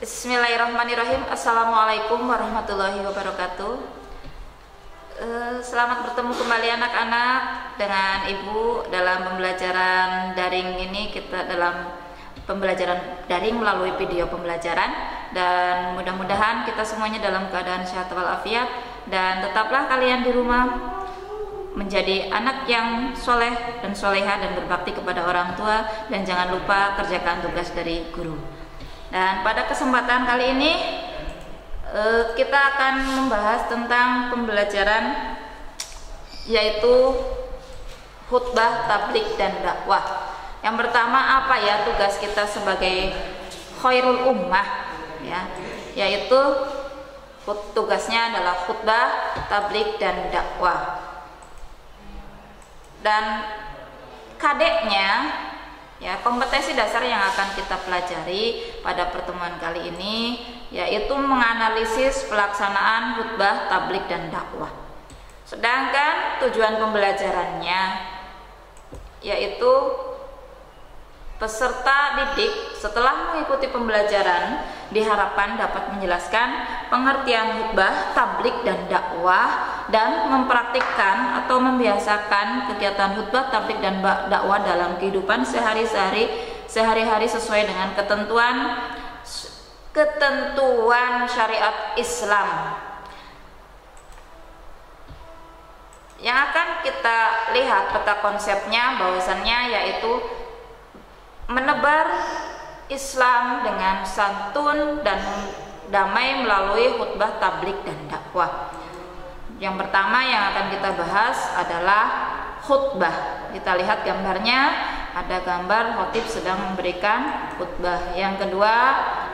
Bismillahirrahmanirrahim. Assalamualaikum warahmatullahi wabarakatuh. Selamat bertemu kembali anak-anak dengan Ibu dalam pembelajaran daring ini. Kita dalam pembelajaran daring melalui video pembelajaran, dan mudah-mudahan kita semuanya dalam keadaan sehat walafiat, dan tetaplah kalian di rumah menjadi anak yang soleh dan soleha dan berbakti kepada orang tua, dan jangan lupa kerjakan tugas dari guru. Dan pada kesempatan kali ini kita akan membahas tentang pembelajaran yaitu khutbah, tablik, dan dakwah. Yang pertama, apa ya tugas kita sebagai khairul ummah, ya, yaitu tugasnya adalah khutbah, tablik, dan dakwah. Dan kadeknya, ya, kompetensi dasar yang akan kita pelajari pada pertemuan kali ini yaitu menganalisis pelaksanaan khutbah, tablik, dan dakwah. Sedangkan tujuan pembelajarannya yaitu peserta didik setelah mengikuti pembelajaran diharapkan dapat menjelaskan pengertian khutbah, tablik, dan dakwah, dan mempraktikkan atau membiasakan kegiatan khutbah, tablik, dan dakwah dalam kehidupan sehari-hari sesuai dengan ketentuan syariat Islam. Yang akan kita lihat peta konsepnya bahwasannya yaitu menebar Islam dengan santun dan damai melalui khutbah, tablik, dan dakwah. Yang pertama yang akan kita bahas adalah khutbah. Kita lihat gambarnya, ada gambar khatib sedang memberikan khutbah. Yang kedua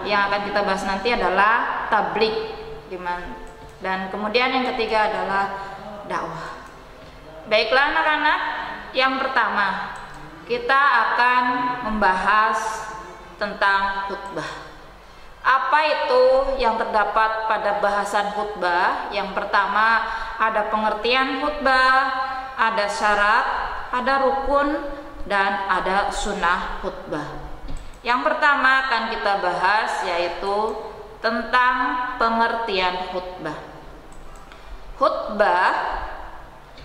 yang akan kita bahas nanti adalah tablik, dan kemudian yang ketiga adalah dakwah. Baiklah anak-anak, yang pertama kita akan membahas tentang khutbah. Apa itu yang terdapat pada bahasan khutbah? Yang pertama, ada pengertian khutbah, ada syarat, ada rukun, dan ada sunnah khutbah. Yang pertama akan kita bahas yaitu tentang pengertian khutbah. Khutbah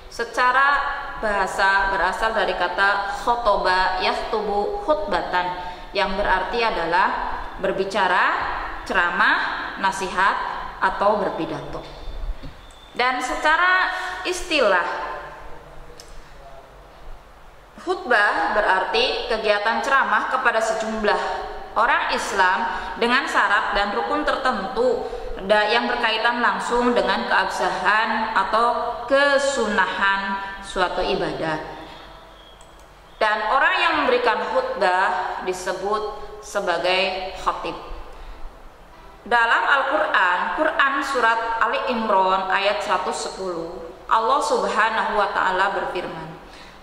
secara bahasa berasal dari kata khotoba yakhtubu khutbatan, yang berarti adalah berbicara, ceramah, nasihat, atau berpidato. Dan secara istilah, khutbah berarti kegiatan ceramah kepada sejumlah orang Islam dengan syarat dan rukun tertentu yang berkaitan langsung dengan keabsahan atau kesunahan suatu ibadah. Dan orang yang memberikan khutbah disebut sebagai khatib. Dalam Al-Quran, surat Ali Imran ayat 110, Allah Subhanahu wa ta'ala berfirman,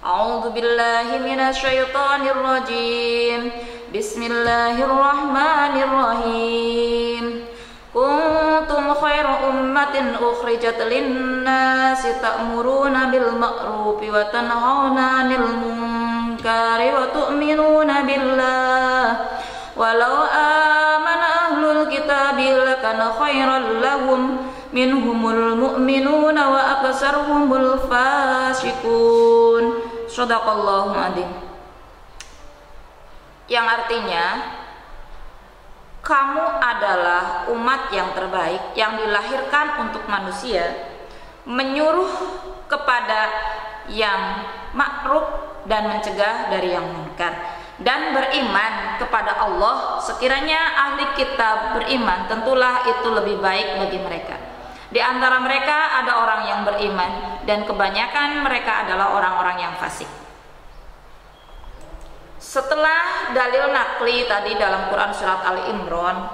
A'udzu billahi minasyaitonir rajim. Bismillahirrahmanirrahim. Kuntum khairu ummatin ukhrijat lin-nasi ta'muruna bil ma'rufi wa tanhauna 'anil munkari wa tu'minuna billah. Walau amana ahlul kitabi lakana khairan lahum minhumul mu'minuna wa aktsarhumul fasiqun. Shadaqallahu adzim. Yang artinya, kamu adalah umat yang terbaik yang dilahirkan untuk manusia, menyuruh kepada yang ma'ruf dan mencegah dari yang munkar, dan beriman kepada Allah. Sekiranya ahli kitab beriman, tentulah itu lebih baik bagi mereka. Di antara mereka ada orang yang beriman, dan kebanyakan mereka adalah orang-orang yang fasik. Setelah dalil nakli tadi dalam Quran surat Ali Imran,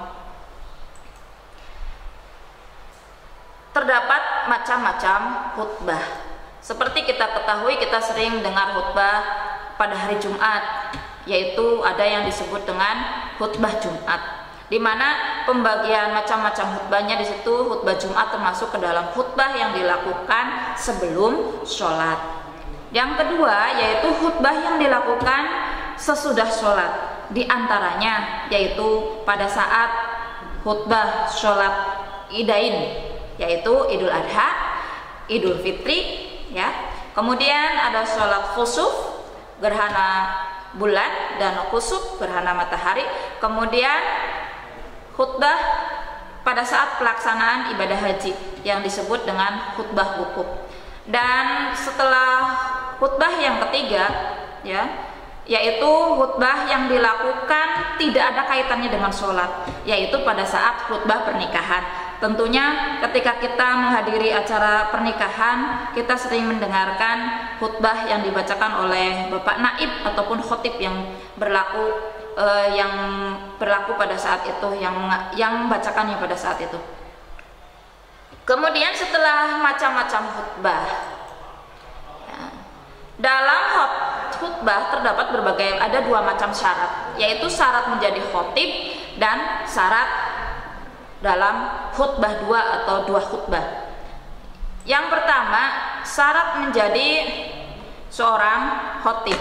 terdapat macam-macam khutbah. Seperti kita ketahui, kita sering dengar khutbah pada hari Jumat, yaitu ada yang disebut dengan khutbah Jumat, di mana pembagian macam-macam khutbahnya di situ. Khutbah Jumat termasuk ke dalam khutbah yang dilakukan sebelum sholat. Yang kedua yaitu khutbah yang dilakukan sesudah sholat, di antaranya yaitu pada saat khutbah sholat Idain, yaitu Idul Adha, Idul Fitri, ya. Kemudian ada sholat khusuf, gerhana bulan, dan khusuf, gerhana matahari. Kemudian khutbah pada saat pelaksanaan ibadah haji yang disebut dengan khutbah wukuf. Dan setelah khutbah yang ketiga, ya, yaitu khutbah yang dilakukan tidak ada kaitannya dengan sholat, yaitu pada saat khutbah pernikahan. Tentunya ketika kita menghadiri acara pernikahan, kita sering mendengarkan khutbah yang dibacakan oleh Bapak Naib ataupun khotib yang berlaku pada saat itu, yang bacakannya pada saat itu. Kemudian setelah macam-macam khutbah, ya, dalam khutbah terdapat ada 2 macam syarat, yaitu syarat menjadi khotib dan syarat dalam khutbah 2 atau 2 khutbah. Yang pertama, syarat menjadi seorang khotib,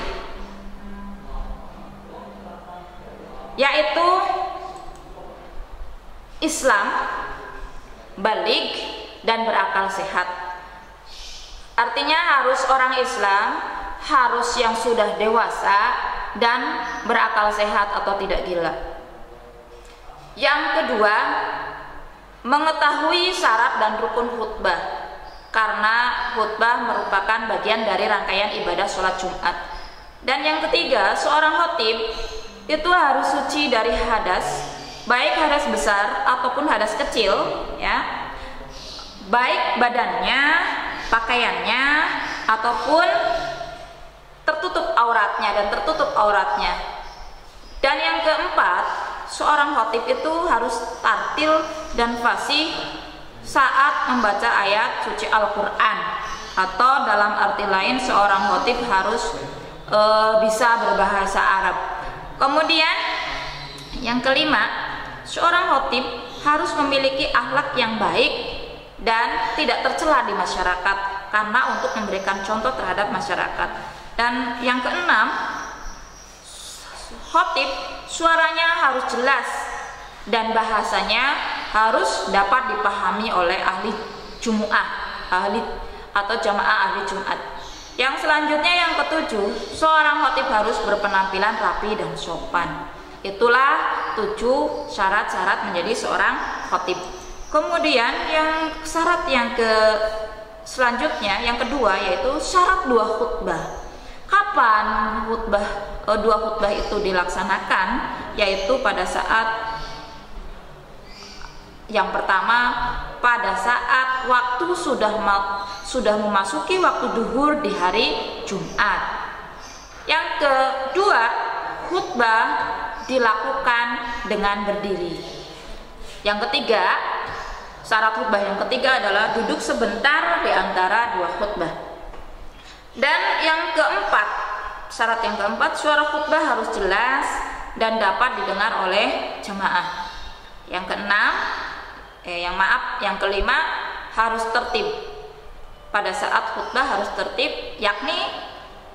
yaitu Islam, baligh, dan berakal sehat. Artinya harus orang Islam, harus yang sudah dewasa dan berakal sehat atau tidak gila. Yang kedua, mengetahui syarat dan rukun khutbah, karena khutbah merupakan bagian dari rangkaian ibadah sholat Jumat. Dan yang ketiga, seorang khotib itu harus suci dari hadas, baik hadas besar ataupun hadas kecil, ya, baik badannya, pakaiannya, ataupun tertutup auratnya dan tertutup auratnya. Dan yang keempat, seorang khotib itu harus tartil dan fasih saat membaca ayat suci Al-Quran, atau dalam arti lain seorang khotib harus bisa berbahasa Arab. Kemudian yang kelima, seorang khotib harus memiliki akhlak yang baik dan tidak tercela di masyarakat, karena untuk memberikan contoh terhadap masyarakat. Dan yang keenam, khotib suaranya harus jelas dan bahasanya harus dapat dipahami oleh ahli Jumu'ah, atau jamaah ahli Jumat. Yang selanjutnya, yang ketujuh, seorang khotib harus berpenampilan rapi dan sopan. Itulah 7 syarat-syarat menjadi seorang khotib. Kemudian yang syarat yang selanjutnya, yang kedua, yaitu syarat 2 khutbah. Kapan dua khutbah itu dilaksanakan? Yaitu pada saat yang pertama, pada saat waktu sudah memasuki waktu duhur di hari Jumat. Yang kedua, khutbah dilakukan dengan berdiri. Yang ketiga, syarat khutbah yang ketiga adalah duduk sebentar di antara 2 khutbah. Dan yang keempat, syarat yang keempat, suara khutbah harus jelas dan dapat didengar oleh jemaah. Yang kelima, harus tertib. Pada saat khutbah harus tertib, yakni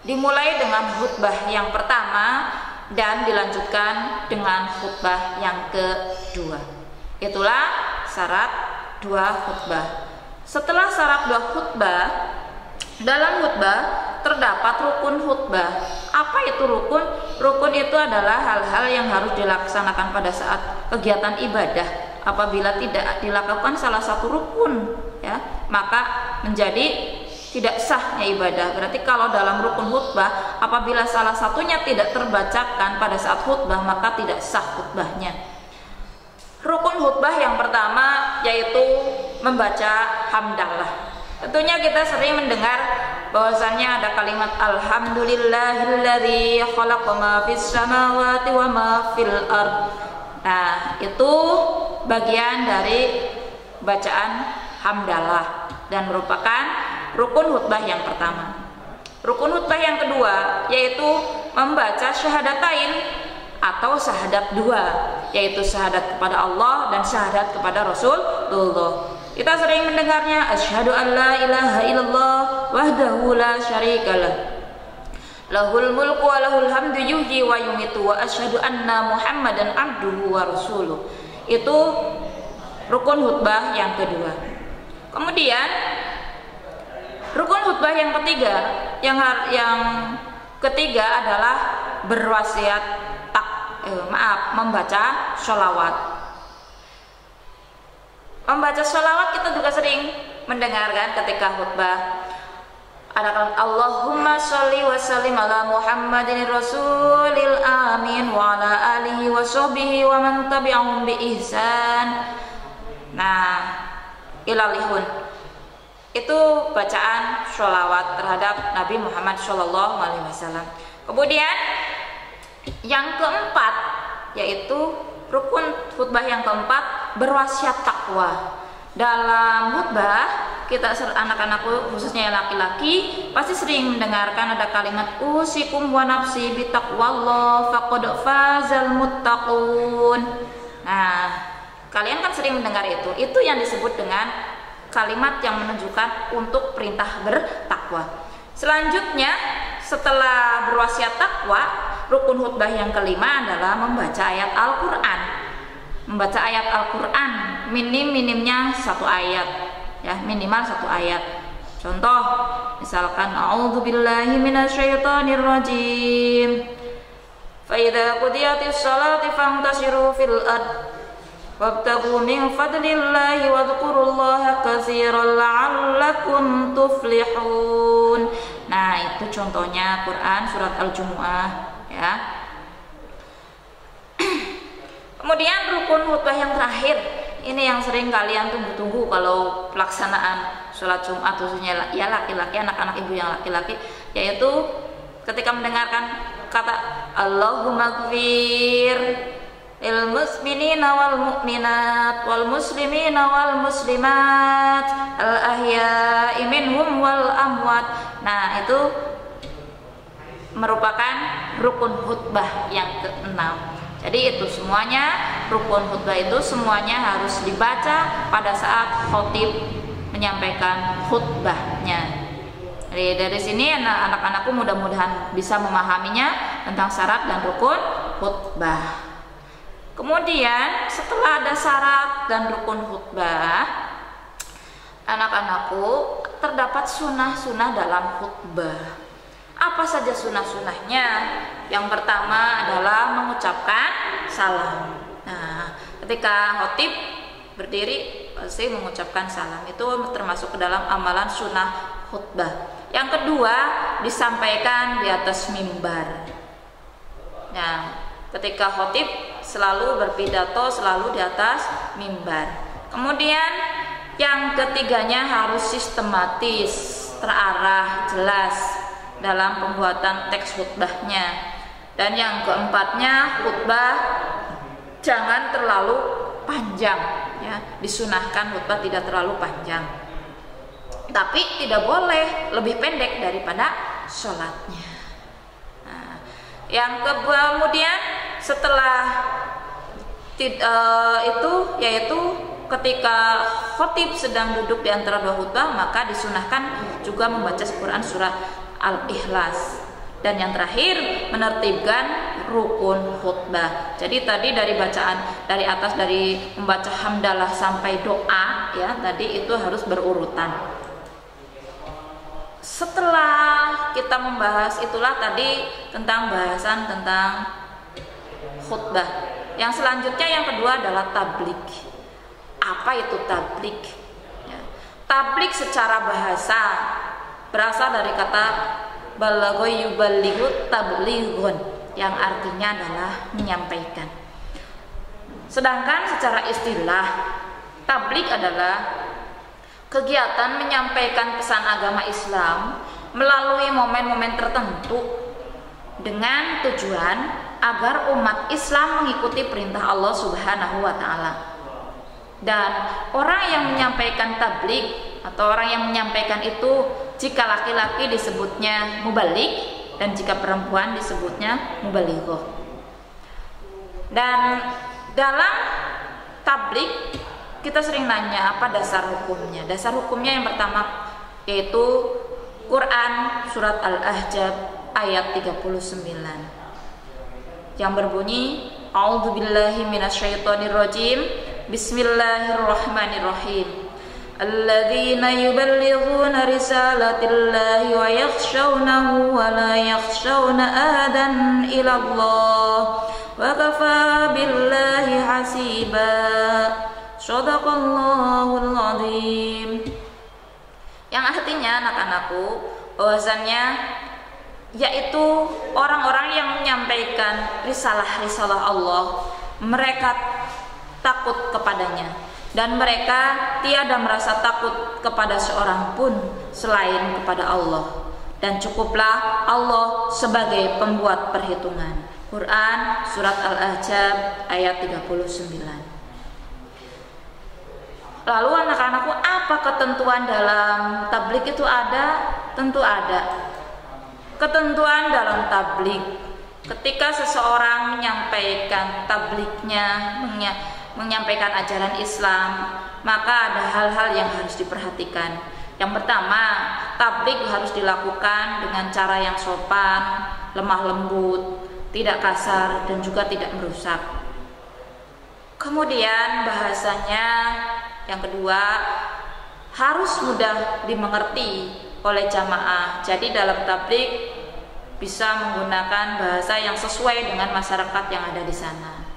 dimulai dengan khutbah yang pertama dan dilanjutkan dengan khutbah yang kedua. Itulah syarat 2 khutbah. Setelah syarat 2 khutbah, dalam khutbah terdapat rukun khutbah. Apa itu rukun? Rukun itu adalah hal-hal yang harus dilaksanakan pada saat kegiatan ibadah. Apabila tidak dilakukan salah satu rukun, ya, maka menjadi tidak sahnya ibadah. Berarti kalau dalam rukun khutbah, apabila salah satunya tidak terbacakan pada saat khutbah, maka tidak sah khutbahnya. Rukun khutbah yang pertama yaitu membaca hamdalah. Tentunya kita sering mendengar bahwasannya ada kalimat alhamdulillahilladzi khalaqa ma fis samawati wa ma fil ard. Nah, itu bagian dari bacaan hamdalah dan merupakan rukun khutbah yang pertama. Rukun khutbah yang kedua yaitu membaca syahadatain atau syahadat 2, yaitu syahadat kepada Allah dan syahadat kepada Rasulullah. Kita sering mendengarnya asyhadu an la ilaha illallah wahdahu la syarikalah, lahul mulku wa lahul hamdu yuhyi wa yumitu wa asyhadu anna Muhammadan abduhu wa rasuluh. Itu rukun khutbah yang kedua. Kemudian rukun khutbah yang ketiga adalah berwasiat membaca sholawat. Membaca sholawat kita juga sering mendengarkan ketika khutbah. Ada Allahumma sholli wa sallim ala Muhammadin rasulil amin wa ala alihi wa sahbihi wa man tabi'ahum bi ihsan. Nah, ilalihun. Itu bacaan sholawat terhadap Nabi Muhammad Shallallahu Alaihi Wasallam. Kemudian yang keempat yaitu rukun khutbah yang keempat, berwasiat takwa. Dalam khutbah kita anak-anakku khususnya laki-laki pasti sering mendengarkan ada kalimat usikum wa nafsi bitaqwallah faqad fazal muttaqun. Nah, kalian kan sering mendengar itu. Itu yang disebut dengan kalimat yang menunjukkan untuk perintah bertakwa. Selanjutnya setelah berwasiat takwa, rukun khutbah yang kelima adalah membaca ayat Al-Quran. Membaca ayat Al-Quran minimnya satu ayat, ya, minimal satu ayat. Contoh, misalkan a'udzubillahi minasyaitonirrajim. Fa idza qudiyatis sholati fantashiru fil ard wabtaghu min fadlillahi wadhkurullaha katsiran la'allakum tuflihun. Nah, itu contohnya Quran surat Al-Jumu'ah, ya. Kemudian rukun khutbah yang terakhir, ini yang sering kalian tunggu-tunggu kalau pelaksanaan sholat Jumat, khususnya ya laki-laki, anak-anak ibu yang laki-laki, yaitu ketika mendengarkan kata Allahumma gfir lil muslimina wal mu'minat wal muslimina wal muslimat al ahya'i minhum wal amwat. Nah, itu merupakan rukun khutbah yang keenam. Jadi itu semuanya, rukun khutbah itu semuanya harus dibaca pada saat khatib menyampaikan khutbahnya. Jadi dari sini anak-anakku mudah-mudahan bisa memahaminya tentang syarat dan rukun khutbah. Kemudian setelah ada syarat dan rukun khutbah, anak-anakku terdapat sunnah-sunnah dalam khutbah. Apa saja sunnah-sunnahnya? Yang pertama adalah mengucapkan salam. Nah, ketika khatib berdiri pasti mengucapkan salam. Itu termasuk ke dalam amalan sunnah khutbah. Yang kedua, disampaikan di atas mimbar. Nah, ketika khatib selalu berpidato selalu di atas mimbar. Kemudian yang ketiganya harus sistematis, terarah, jelas dalam pembuatan teks khutbahnya. Dan yang keempatnya, khutbah jangan terlalu panjang, ya. Disunahkan khutbah tidak terlalu panjang, tapi tidak boleh lebih pendek daripada sholatnya. Nah, yang kemudian setelah itu yaitu ketika khatib sedang duduk di antara dua khutbah, maka disunahkan juga membaca Quran surat Al-Ikhlas. Dan yang terakhir, menertibkan rukun khutbah. Jadi tadi dari bacaan dari atas, dari membaca hamdalah sampai doa, ya, tadi itu harus berurutan. Setelah kita membahas itulah tadi tentang bahasan tentang khutbah. Yang selanjutnya yang kedua adalah tablik. Apa itu tablik? Ya. Tablik secara bahasa berasal dari kata balagha yuballighu tablighun, yang artinya adalah menyampaikan. Sedangkan secara istilah, tablik adalah kegiatan menyampaikan pesan agama Islam melalui momen-momen tertentu dengan tujuan agar umat Islam mengikuti perintah Allah Subhanahu wa taala. Dan orang yang menyampaikan tablik atau orang yang menyampaikan itu, jika laki-laki disebutnya mubalik dan jika perempuan disebutnya mubalighah. Dan dalam tablik kita sering nanya apa dasar hukumnya. Dasar hukumnya yang pertama yaitu Quran surat Al-Ahzab ayat 39 yang berbunyi A'udzubillahi minasyaitonirrajim. Bismillahirrahmanirrahim. Alladzina yuballighuna risalatillahi wa yakhshawnahu wa la yakhshawna ahadan illallah wa kafa billahi hasiba. Shadaqallahul azim. Yang artinya anak-anakku bahwasannya yaitu orang-orang yang menyampaikan risalah-risalah Allah, mereka takut kepadanya dan mereka tiada merasa takut kepada seorang pun selain kepada Allah, dan cukuplah Allah sebagai pembuat perhitungan. Quran surat Al-Ahzab ayat 39. Lalu anak-anakku, apa ketentuan dalam tabligh itu ada? Tentu ada ketentuan dalam tabligh. Ketika seseorang menyampaikan tablighnya, menyampaikan ajaran Islam, maka ada hal-hal yang harus diperhatikan. Yang pertama, tabligh harus dilakukan dengan cara yang sopan, lemah lembut, tidak kasar, dan juga tidak merusak. Kemudian bahasanya yang kedua, harus mudah dimengerti oleh jamaah. Jadi dalam tabligh bisa menggunakan bahasa yang sesuai dengan masyarakat yang ada di sana.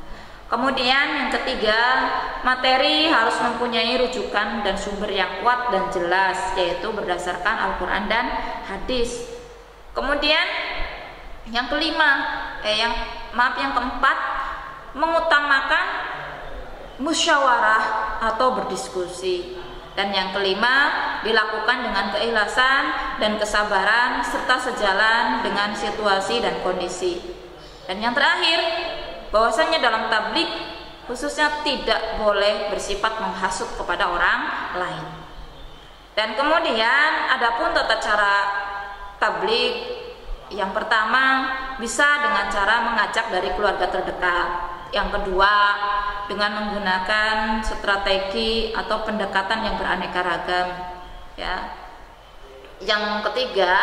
Kemudian yang ketiga, materi harus mempunyai rujukan dan sumber yang kuat dan jelas, yaitu berdasarkan Al-Quran dan hadis. Kemudian yang keempat, mengutamakan musyawarah atau berdiskusi. Dan yang kelima, dilakukan dengan keikhlasan dan kesabaran serta sejalan dengan situasi dan kondisi. Dan yang terakhir, bahwasanya dalam tabligh khususnya tidak boleh bersifat menghasut kepada orang lain. Dan kemudian adapun tata cara tabligh, yang pertama bisa dengan cara mengajak dari keluarga terdekat. Yang kedua, dengan menggunakan strategi atau pendekatan yang beraneka ragam, ya. Yang ketiga,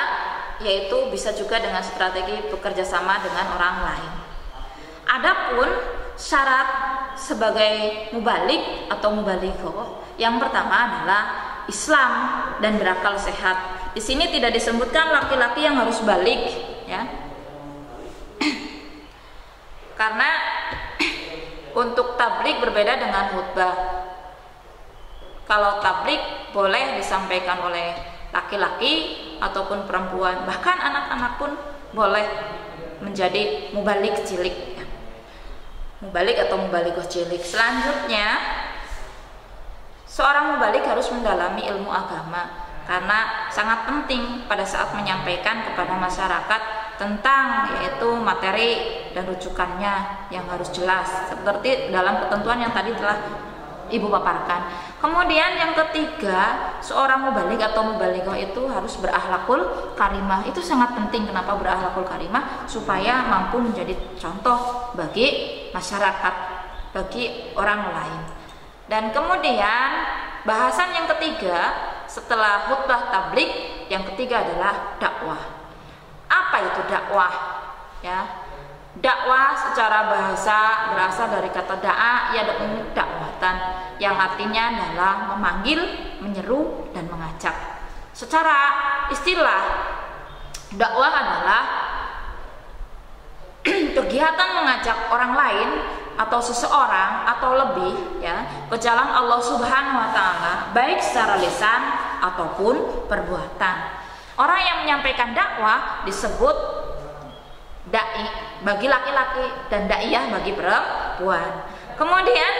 yaitu bisa juga dengan strategi bekerja sama dengan orang lain. Adapun syarat sebagai mubaligh atau mubalighah, yang pertama adalah Islam dan berakal sehat. Di sini tidak disebutkan laki-laki yang harus baligh, ya. Karena untuk tabligh berbeda dengan khutbah. Kalau tabligh boleh disampaikan oleh laki-laki ataupun perempuan, bahkan anak-anak pun boleh menjadi mubaligh cilik, ya. Mubaligh atau mubalighah cilik. Selanjutnya, seorang mubaligh harus mendalami ilmu agama, karena sangat penting pada saat menyampaikan kepada masyarakat tentang yaitu materi dan rujukannya yang harus jelas seperti dalam ketentuan yang tadi telah Ibu paparkan. Kemudian yang ketiga, seorang mubaligh atau mubalighah itu harus berakhlakul karimah. Itu sangat penting. Kenapa berakhlakul karimah? Supaya mampu menjadi contoh bagi masyarakat, bagi orang lain. Dan kemudian bahasan yang ketiga setelah khutbah tabligh, yang ketiga adalah dakwah. Apa itu dakwah? Ya, dakwah secara bahasa berasal dari kata da'a, yad'u dakwatan, yang artinya adalah memanggil, menyeru, dan mengajak. Secara istilah, dakwah adalah kegiatan mengajak orang lain atau seseorang atau lebih, ya, ke jalan Allah Subhanahu wa taala, baik secara lisan ataupun perbuatan. Orang yang menyampaikan dakwah disebut dai bagi laki-laki dan daiyah bagi perempuan. Kemudian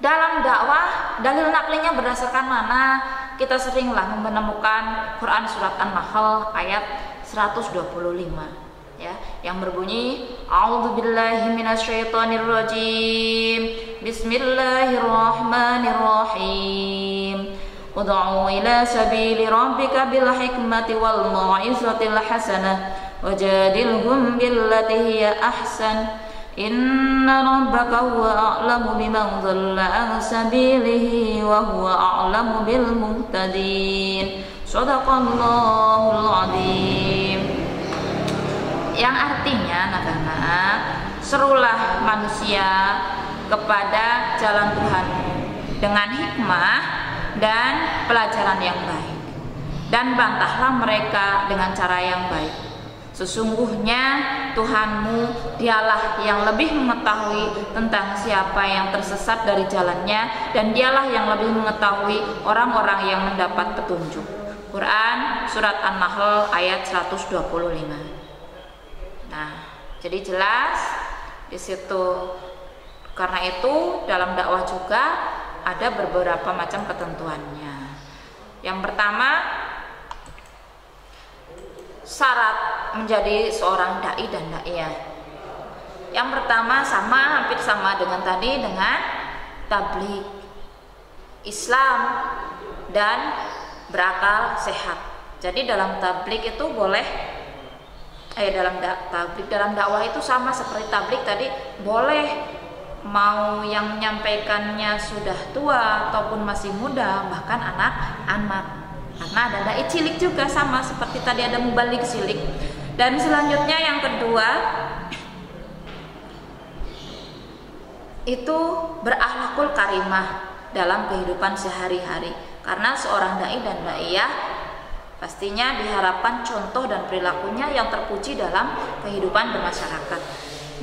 dalam dakwah, dalil naklinya berdasarkan mana? Kita seringlah menemukan Quran surat An-Nahl ayat 125, ya, yang berbunyi A'udzubillahi minasyaitonirrajim. Bismillahirrahmanirrahim. Ud'u ila sabili rabbika bil hikmati wal mau'izatil hasanah wajadilhum billati hiya ahsan. Inna rabbaka huwa a'lamu biman dhalla an sabilihi wa huwa a'lamu bil muhtadin. Shadaqallahul azim. Yang artinya anak-anak, serulah manusia kepada jalan Tuhanmu dengan hikmah dan pelajaran yang baik, dan bantahlah mereka dengan cara yang baik. Sesungguhnya Tuhanmu dialah yang lebih mengetahui tentang siapa yang tersesat dari jalannya, dan dialah yang lebih mengetahui orang-orang yang mendapat petunjuk. Quran Surat An-Nahl ayat 125. Nah, jadi jelas di situ. Karena itu dalam dakwah juga ada beberapa macam ketentuannya. Yang pertama, syarat menjadi seorang dai dan daiyah. Yang pertama hampir sama dengan tadi, dengan tabligh Islam dan berakal sehat. Jadi dalam tabligh itu boleh dalam dakwah itu sama seperti tabligh tadi, boleh mau yang menyampaikannya sudah tua ataupun masih muda, bahkan anak-anak. Karena ada dai cilik juga, sama seperti tadi ada mubalik cilik. Dan selanjutnya yang kedua itu berakhlakul karimah dalam kehidupan sehari-hari. Karena seorang dai dan daiyah pastinya diharapkan contoh dan perilakunya yang terpuji dalam kehidupan bermasyarakat.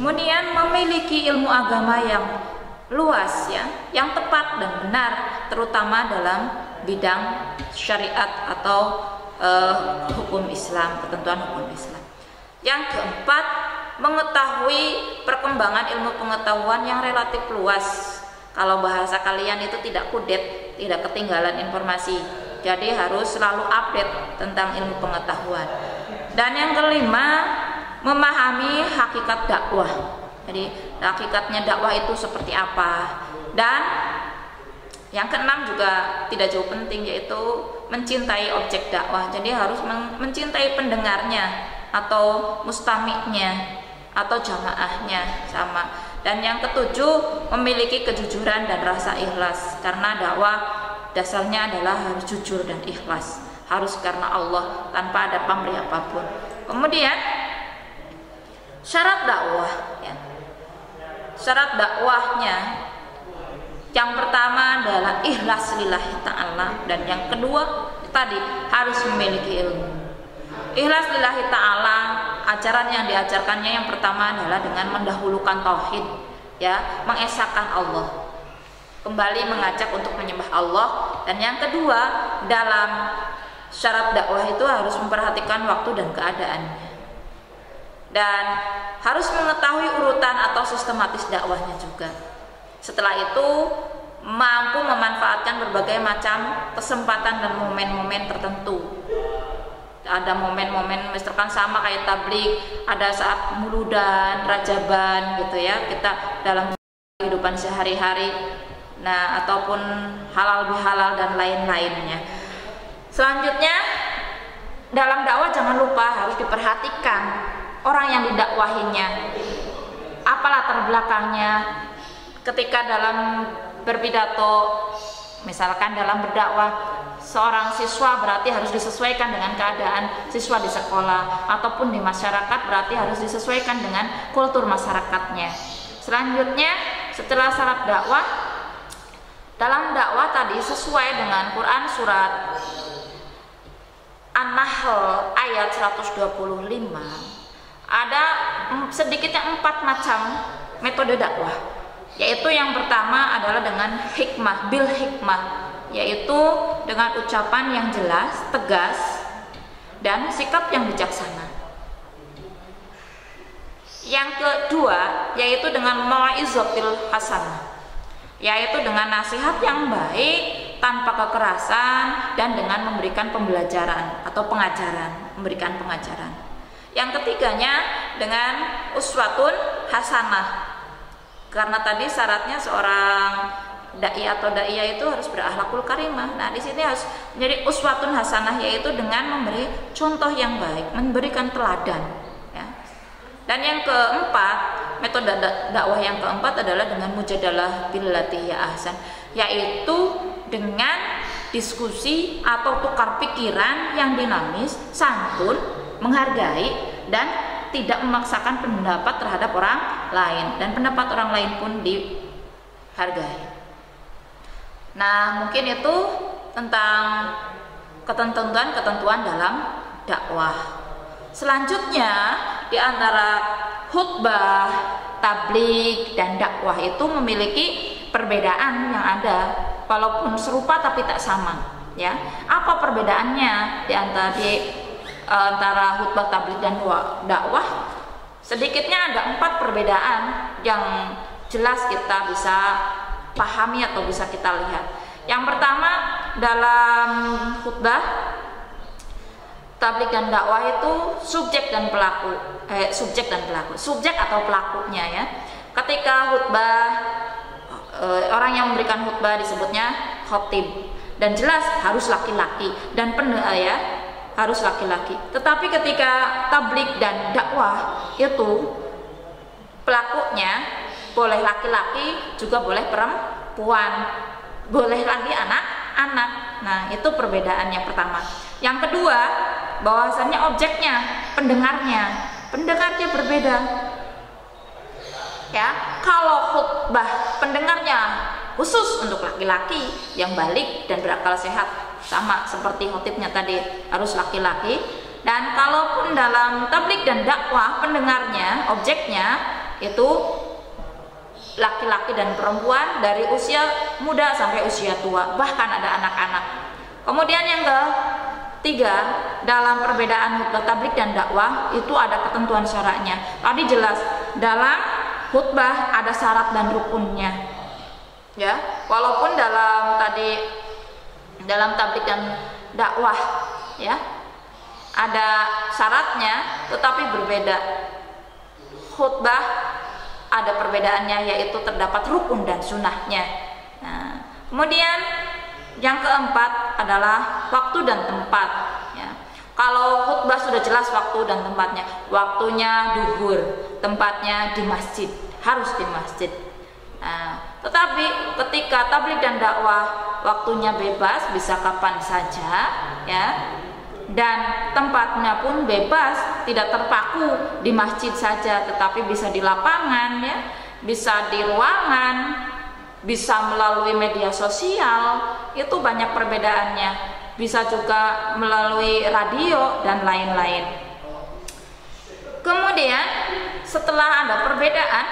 Kemudian memiliki ilmu agama yang luas, yang tepat dan benar, terutama dalam bidang syariat atau hukum Islam, ketentuan hukum Islam. Yang keempat, mengetahui perkembangan ilmu pengetahuan yang relatif luas. Kalau bahasa kalian itu tidak kudet, tidak ketinggalan informasi. Jadi harus selalu update tentang ilmu pengetahuan. Dan yang kelima, memahami hakikat dakwah. Jadi hakikatnya dakwah itu seperti apa. Dan yang keenam juga tidak jauh penting, yaitu mencintai objek dakwah. Jadi harus mencintai pendengarnya atau mustamiknya atau jamaahnya sama. Dan yang ketujuh, memiliki kejujuran dan rasa ikhlas. Karena dakwah dasarnya adalah harus jujur dan ikhlas, harus karena Allah tanpa ada pamrih apapun. Kemudian syarat dakwah, syarat dakwahnya yang pertama adalah ikhlas lillahi ta'ala, dan yang kedua tadi harus memiliki ilmu. Ikhlas lillahi ta'ala, ajaran yang diajarkannya yang pertama adalah dengan mendahulukan tauhid, mengesahkan Allah, kembali mengajak untuk menyembah Allah. Dan yang kedua, dalam syarat dakwah itu harus memperhatikan waktu dan keadaannya, dan harus mengetahui urutan atau sistematis dakwahnya juga. Setelah itu mampu memanfaatkan berbagai macam kesempatan dan momen-momen tertentu. Ada momen-momen misalkan sama kayak tabligh, ada saat muludan, rajaban gitu kita dalam kehidupan sehari-hari. Nah, ataupun halal bihalal dan lain-lainnya. Selanjutnya, dalam dakwah jangan lupa harus diperhatikan orang yang didakwahinya, apa latar belakangnya. Ketika dalam berpidato, misalkan dalam berdakwah, seorang siswa berarti harus disesuaikan dengan keadaan siswa di sekolah, ataupun di masyarakat berarti harus disesuaikan dengan kultur masyarakatnya. Selanjutnya, setelah syarat dakwah, dalam dakwah tadi sesuai dengan Quran Surat An-Nahl ayat 125, ada sedikitnya 4 macam metode dakwah. Yaitu yang pertama adalah dengan hikmah, bil hikmah, yaitu dengan ucapan yang jelas, tegas, dan sikap yang bijaksana. Yang kedua yaitu dengan mau'izatil hasanah, yaitu dengan nasihat yang baik tanpa kekerasan dan dengan memberikan pembelajaran atau pengajaran, memberikan pengajaran. Yang ketiganya dengan uswatun hasanah, karena tadi syaratnya seorang dai atau daiyah itu harus berakhlakul karimah. Nah, di sini harus menjadi uswatun hasanah, yaitu dengan memberi contoh yang baik, memberikan teladan. Dan yang keempat, metode dakwah yang keempat adalah dengan mujadalah billati ya ahsan, yaitu dengan diskusi atau tukar pikiran yang dinamis, santun, menghargai, dan tidak memaksakan pendapat terhadap orang lain, dan pendapat orang lain pun dihargai. Nah, mungkin itu tentang ketentuan dalam dakwah. Selanjutnya, di antara khutbah, tabligh, dan dakwah itu memiliki perbedaan yang ada, walaupun serupa tapi tak sama. Ya, apa perbedaannya di antara khutbah, tabligh, dan dakwah? Sedikitnya ada 4 perbedaan yang jelas kita bisa pahami atau bisa kita lihat. Yang pertama, dalam khutbah, tabligh, dan dakwah itu subjek atau pelakunya ya. Ketika khutbah, orang yang memberikan khutbah disebutnya khatib, dan jelas harus laki-laki dan harus laki-laki. Tetapi ketika tabligh dan dakwah itu pelakunya boleh laki-laki, juga boleh perempuan, boleh lagi anak-anak. Nah, itu perbedaan yang pertama. Yang kedua, bahwasannya objeknya, pendengarnya berbeda. Ya, kalau khutbah pendengarnya khusus untuk laki-laki yang balik dan berakal sehat, sama seperti khotibnya tadi harus laki-laki. Dan kalaupun dalam tabligh dan dakwah pendengarnya, objeknya itu laki-laki dan perempuan dari usia muda sampai usia tua, bahkan ada anak-anak. Kemudian yang ketiga, dalam perbedaan khutbah, tabligh, dan dakwah itu ada ketentuan syaratnya. Tadi jelas dalam khutbah ada syarat dan rukunnya. Ya, walaupun dalam tabligh dan dakwah ya ada syaratnya, tetapi berbeda. Khutbah ada perbedaannya, yaitu terdapat rukun dan sunnahnya. Nah, kemudian yang keempat adalah waktu dan tempat. Ya. Kalau khutbah sudah jelas waktu dan tempatnya, waktunya duhur, tempatnya di masjid, harus di masjid. Nah, tetapi ketika tabligh dan dakwah waktunya bebas, bisa kapan saja, ya. Dan tempatnya pun bebas, tidak terpaku di masjid saja, tetapi bisa di lapangan ya, bisa di ruangan, bisa melalui media sosial, itu banyak perbedaannya. Bisa juga melalui radio dan lain-lain. Kemudian setelah ada perbedaan,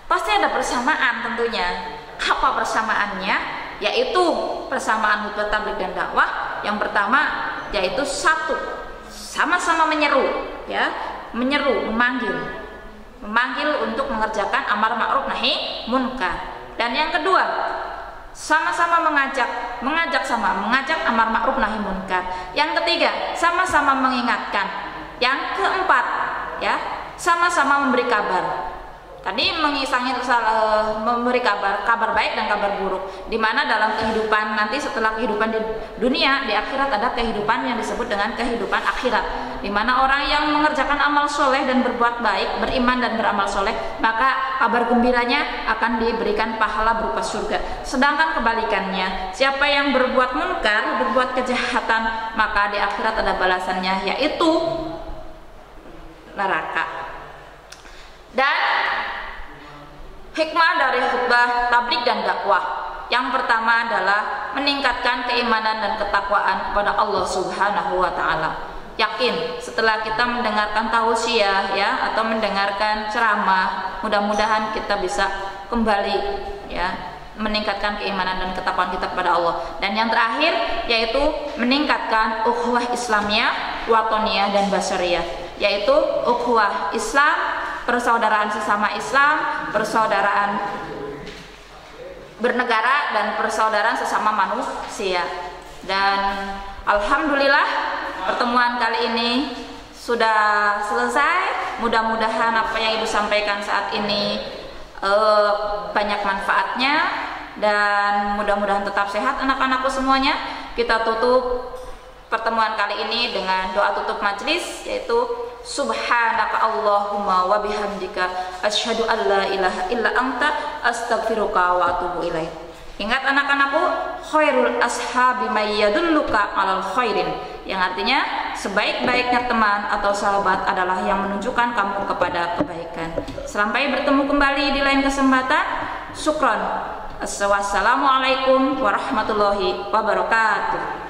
pasti ada persamaan tentunya. Apa persamaannya? Yaitu persamaan khutbah, tabligh, dan dakwah. Yang pertama yaitu satu, sama-sama menyeru, ya, memanggil untuk mengerjakan amar ma'ruf nahi munkar. Dan yang kedua, sama-sama mengajak amar ma'ruf nahi munkar. Yang ketiga, sama-sama mengingatkan. Yang keempat, ya, sama-sama memberi kabar. Tadi memberi kabar baik dan kabar buruk. Di mana dalam kehidupan nanti, setelah kehidupan di dunia, di akhirat ada kehidupan yang disebut dengan kehidupan akhirat. Di mana orang yang mengerjakan amal soleh dan berbuat baik, beriman dan beramal soleh, maka kabar gembiranya akan diberikan pahala berupa surga. Sedangkan kebalikannya, siapa yang berbuat munkar, berbuat kejahatan, maka di akhirat ada balasannya, yaitu neraka. Dan hikmah dari khutbah, tabligh, dan dakwah yang pertama adalah meningkatkan keimanan dan ketakwaan kepada Allah Subhanahu wa taala. Yakin setelah kita mendengarkan tausiah ya, atau mendengarkan ceramah, mudah-mudahan kita bisa kembali ya, meningkatkan keimanan dan ketakwaan kita kepada Allah. Dan yang terakhir yaitu meningkatkan ukhuwah Islamiyah, watoniyah, dan basyariyah, yaitu ukhuwah Islam, persaudaraan sesama Islam, persaudaraan bernegara, dan persaudaraan sesama manusia. Dan alhamdulillah pertemuan kali ini sudah selesai. Mudah-mudahan apa yang Ibu sampaikan saat ini banyak manfaatnya, dan mudah-mudahan tetap sehat anak-anakku semuanya. Kita tutup pertemuan kali ini dengan doa tutup majelis, yaitu Subhanaka Allahumma wa bihamdika asyhadu an la ilaha illa anta astaghfiruka wa atubu ilaik. Ingat anak-anakku, khairul ashabi may yadulluka alal khairin, yang artinya sebaik-baiknya teman atau sahabat adalah yang menunjukkan kamu kepada kebaikan. Sampai bertemu kembali di lain kesempatan. Syukron. Wassalamualaikum warahmatullahi wabarakatuh.